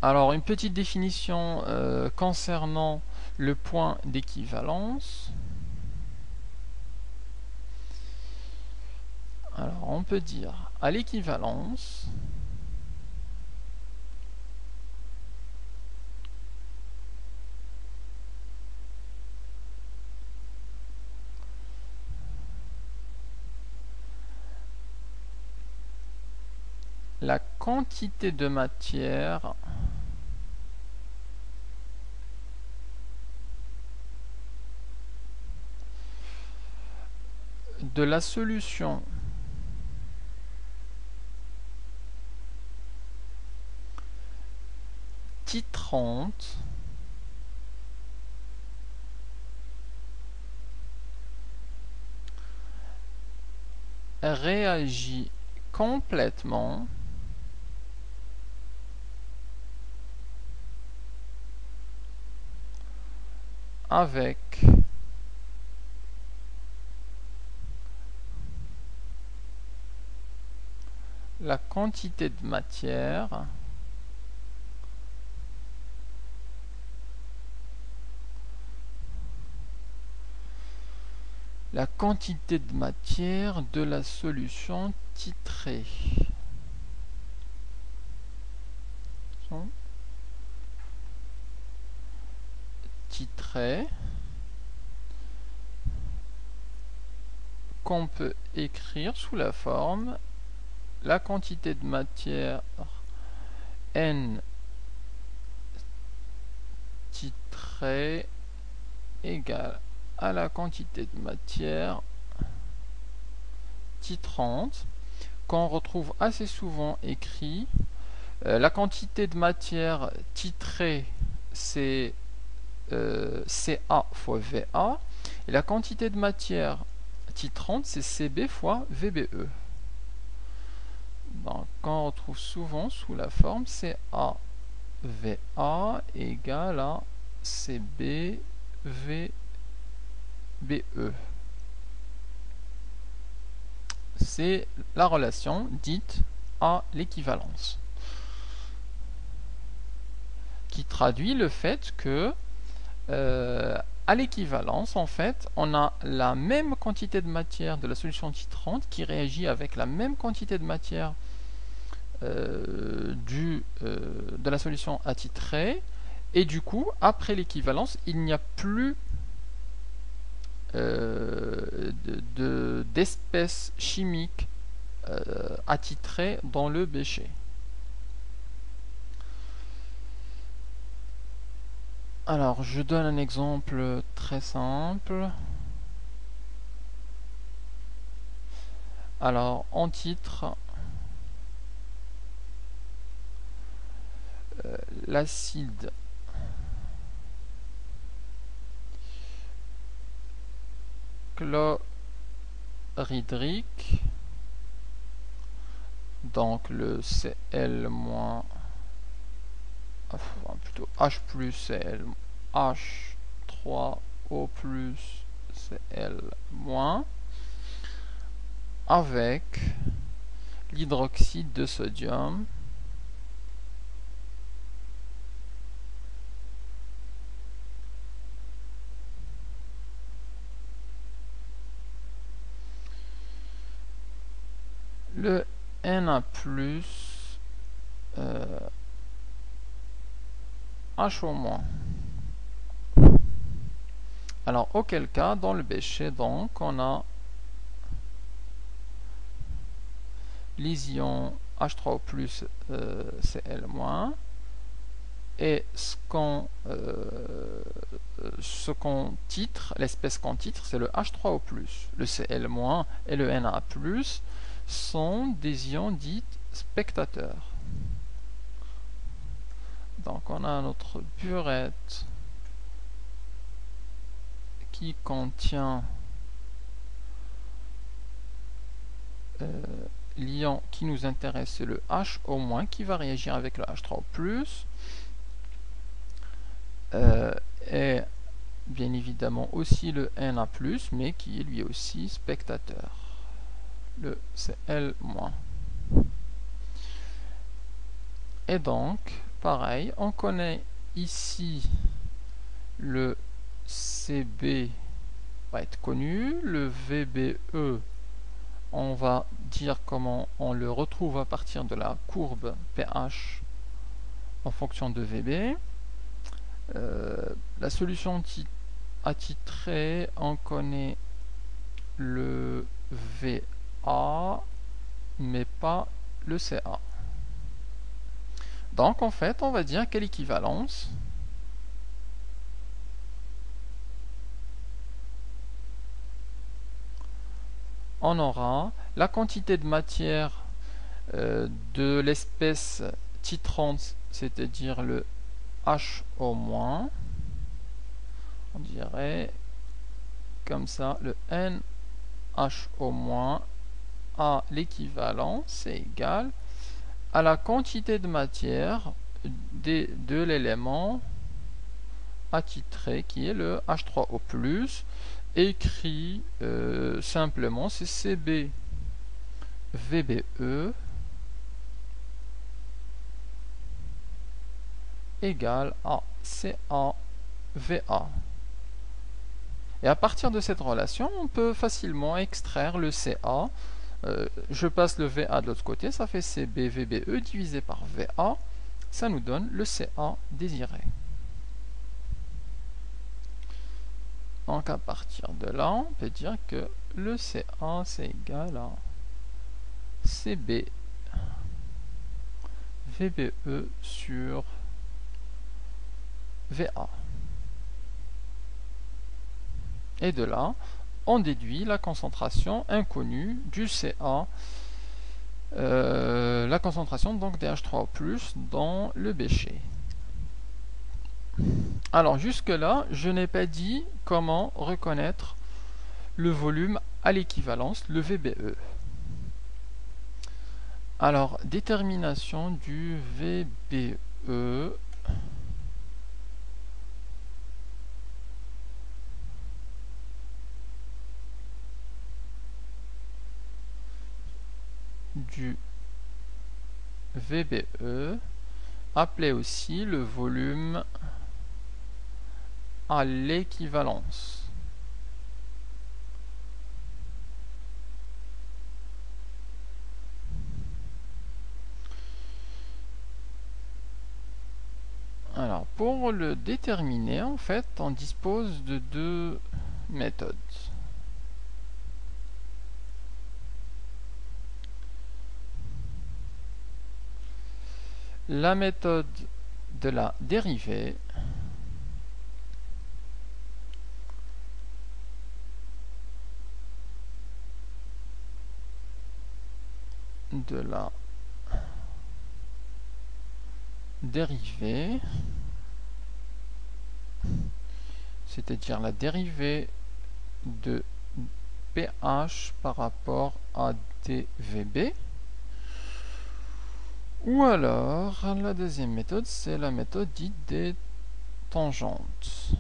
Alors, une petite définition concernant le point d'équivalence. Alors, on peut dire à l'équivalence, la quantité de matière de la solution titrante réagit complètement avec la quantité de matière de la solution titrée. Qu'on peut écrire sous la forme la quantité de matière N titré égale à la quantité de matière titrante, qu'on retrouve assez souvent écrit. La quantité de matière titrée, c'est CA fois VA, et la quantité de matière titrante, c'est CB fois VBE. Donc, on retrouve souvent sous la forme CA VA égale à CB VBE. C'est la relation dite à l'équivalence, qui traduit le fait que à l'équivalence, en fait, on a la même quantité de matière de la solution titrante qui réagit avec la même quantité de matière de la solution attitrée, et du coup, après l'équivalence, il n'y a plus d'espèces chimiques attitrées dans le bécher. Alors, je donne un exemple très simple. Alors, en titre, l'acide chlorhydrique, donc le Cl-, plutôt H plus Cl, H3O plus Cl-, avec l'hydroxyde de sodium le Na+, HO-. Alors, auquel cas, dans le bécher, donc, on a les ions H3O+, Cl-, et ce qu'on titre, l'espèce qu'on titre, c'est le H3O+. Le Cl- et le Na+, sont des ions dits spectateurs. Donc on a notre burette qui contient l'ion qui nous intéresse, c'est le HO- qui va réagir avec le H3O+, et bien évidemment aussi le Na+, mais qui est lui aussi spectateur, le Cl-. Et donc, pareil, on connaît ici le CB va être connu, le VBE, on va dire comment on le retrouve à partir de la courbe pH en fonction de VB. La solution attitrée, on connaît le VA, mais pas le CA. Donc en fait, on va dire quelle équivalence on aura la quantité de matière de l'espèce titrante, c'est-à-dire le HO-, on dirait comme ça, le NHO- à l'équivalent, c'est égal à la quantité de matière de l'élément attitré qui est le H3O+, écrit simplement c'est CB VBE égale à CA VA. Et à partir de cette relation, on peut facilement extraire le CA. Je passe le VA de l'autre côté, ça fait CB VBE divisé par VA. Ça nous donne le CA désiré. Donc à partir de là, on peut dire que le CA c'est égal à CB VBE sur VA. Et de là, on déduit la concentration inconnue du CA, la concentration donc des H3O+, dans le bécher. Alors jusque là, je n'ai pas dit comment reconnaître le volume à l'équivalence, le VBE. Alors, détermination du VBE. Du VBE, appelé aussi le volume à l'équivalence. Alors, pour le déterminer, en fait, on dispose de deux méthodes. La méthode de la dérivée, c'est-à-dire la dérivée de pH par rapport à dVB. Ou alors, la deuxième méthode, c'est la méthode dite des tangentes.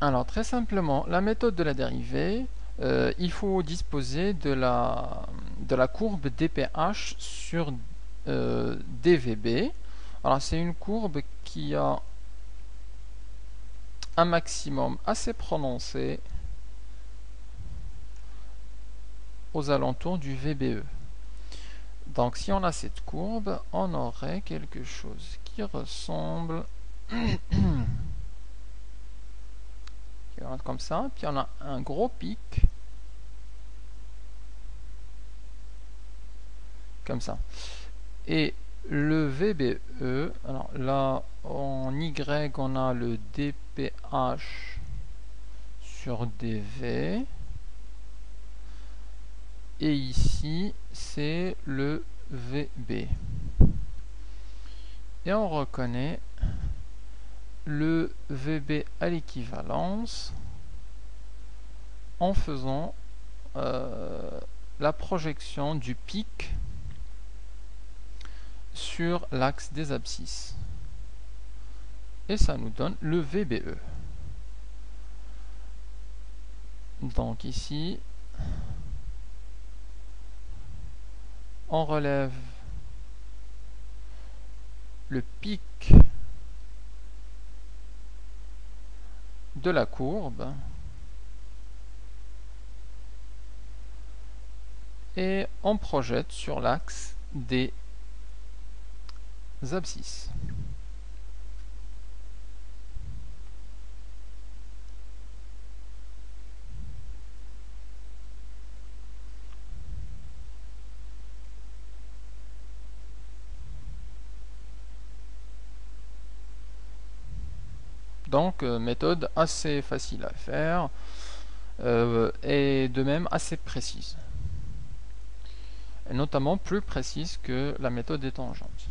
Alors, très simplement, la méthode de la dérivée, il faut disposer de la courbe dPH sur dVB. Alors, c'est une courbe qui a un maximum assez prononcé aux alentours du VBE. Donc, si on a cette courbe, on aurait quelque chose qui ressemble comme ça, puis on a un gros pic comme ça. Et le VBE, alors là en Y on a le dPH sur dV, et ici c'est le VB. Et on reconnaît le VB à l'équivalence en faisant la projection du pic sur l'axe des abscisses. Et ça nous donne le VBE. Donc ici, on relève le pic de la courbe et on projette sur l'axe des abscisses. Donc méthode assez facile à faire et de même assez précise. Et notamment plus précise que la méthode des tangentes.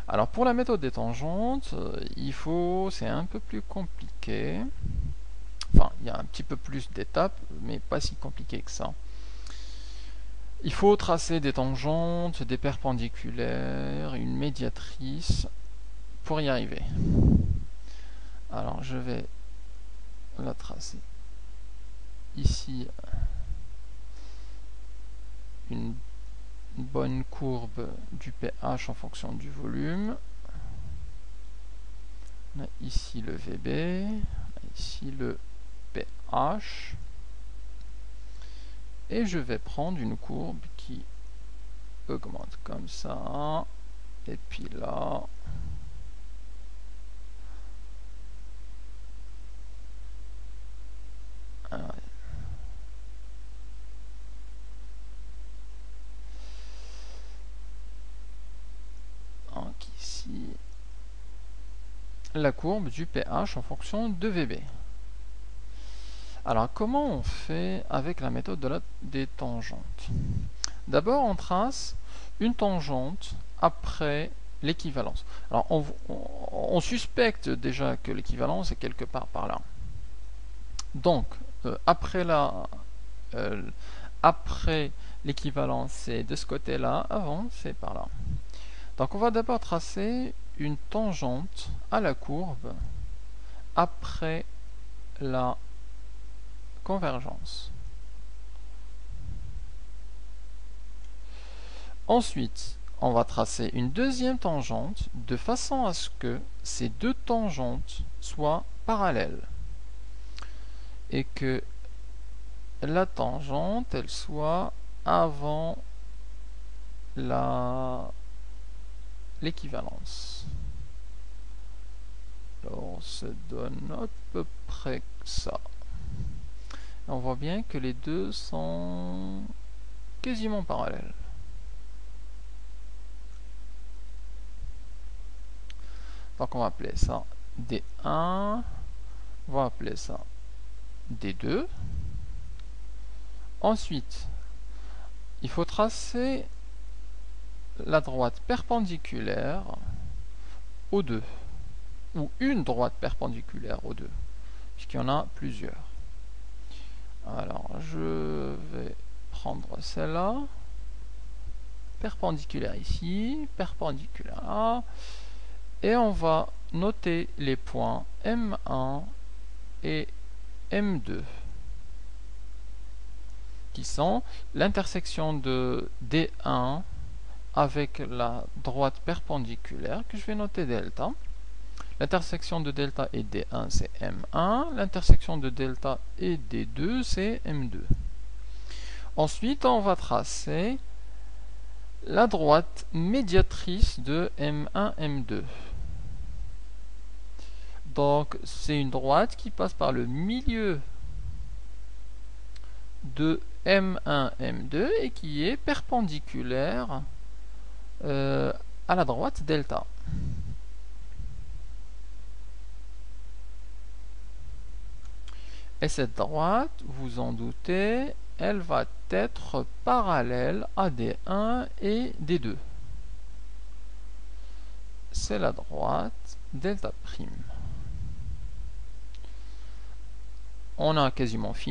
Alors pour la méthode des tangentes, c'est un peu plus compliqué. Enfin, il y a un petit peu plus d'étapes, mais pas si compliqué que ça. Il faut tracer des tangentes, des perpendiculaires, une médiatrice pour y arriver. Alors je vais la tracer ici, une bonne courbe du pH en fonction du volume. On a ici le VB, on a ici le pH. Et je vais prendre une courbe qui augmente comme ça. Et puis là, donc ici, la courbe du pH en fonction de VB. Alors comment on fait avec la méthode des tangentes? D'abord on trace une tangente après l'équivalence. Alors on suspecte déjà que l'équivalence est quelque part par là. Donc après l'équivalence c'est de ce côté-là, avant c'est par là. Donc on va d'abord tracer une tangente à la courbe après la convergence. Ensuite, on va tracer une deuxième tangente de façon à ce que ces deux tangentes soient parallèles et que la tangente elle soit avant l'équivalence. Alors on se donne à peu près ça. Et on voit bien que les deux sont quasiment parallèles. Donc on va appeler ça D1, on va appeler ça D2. Ensuite, il faut tracer la droite perpendiculaire aux deux, ou une droite perpendiculaire aux deux, puisqu'il y en a plusieurs. Alors, je vais prendre celle-là, perpendiculaire ici, perpendiculaire là, et on va noter les points M1 et M2, qui sont l'intersection de D1 avec la droite perpendiculaire, que je vais noter delta. L'intersection de delta et D1 c'est M1, l'intersection de delta et D2 c'est M2. Ensuite on va tracer la droite médiatrice de M1, M2. Donc c'est une droite qui passe par le milieu de M1, M2 et qui est perpendiculaire à la droite delta. Et cette droite, vous en doutez, elle va être parallèle à D1 et D2. C'est la droite delta prime. On a quasiment fini.